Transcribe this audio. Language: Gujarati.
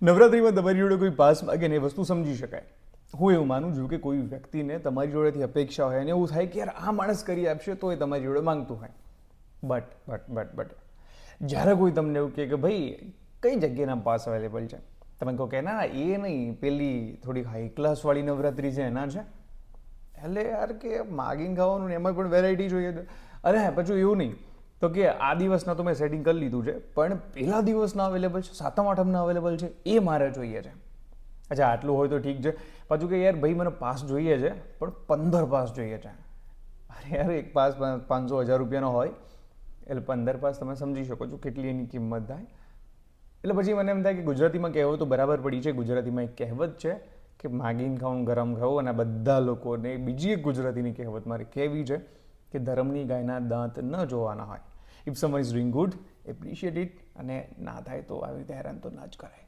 નવરાત્રિમાં તમારી જોડે કોઈ પાસ માગે ને એ વસ્તુ સમજી શકાય. હું એવું માનું છું કે કોઈ વ્યક્તિને તમારી જોડેથી અપેક્ષા હોય અને એવું થાય કે યાર આ માણસ કરી આપશે તો એ તમારી જોડે માંગતું હોય. બટ જ્યારે કોઈ તમને એવું કહે કે ભાઈ કઈ જગ્યાના પાસ અવેલેબલ છે, તમે કહો કે ના એ નહીં, પેલી થોડીક હાઈ ક્લાસવાળી નવરાત્રિ છે એના છે. એટલે યાર કે માગીને ખાવાનું ને એમાં પણ વેરાયટી જોઈએ છે. અરે હા, પછી એવું નહીં તો કે આ દિવસના તો મેં સેટિંગ કરી લીધું છે, પણ પહેલા દિવસના અવેલેબલ છે, સાતમ આઠમના અવેલેબલ છે, એ મારે જોઈએ છે. અચ્છા, આટલું હોય તો ઠીક છે. પાછું કે યાર ભાઈ મને પાસ જોઈએ છે પણ 15 પાસ જોઈએ છે. અરે યાર, એક પાસ 500-1000 રૂપિયાનો હોય એટલે 15 પાસ તમે સમજી શકો છો કેટલી એની કિંમત થાય. એટલે પછી મને એમ થાય કે ગુજરાતીમાં કહેવત તો બરાબર પડી છે. ગુજરાતીમાં એક કહેવત છે કે માગીને ખાવું ગરમ ખાવું, અને બધા લોકોને બીજી એક ગુજરાતીની કહેવત મારે કહેવી છે કે ધર્મની ગાયના દાંત ન જોવાના હોય. If someone is doing good, appreciate it, અને ના થાય તો આવી રીતે હેરાન તો ના જ કરાય.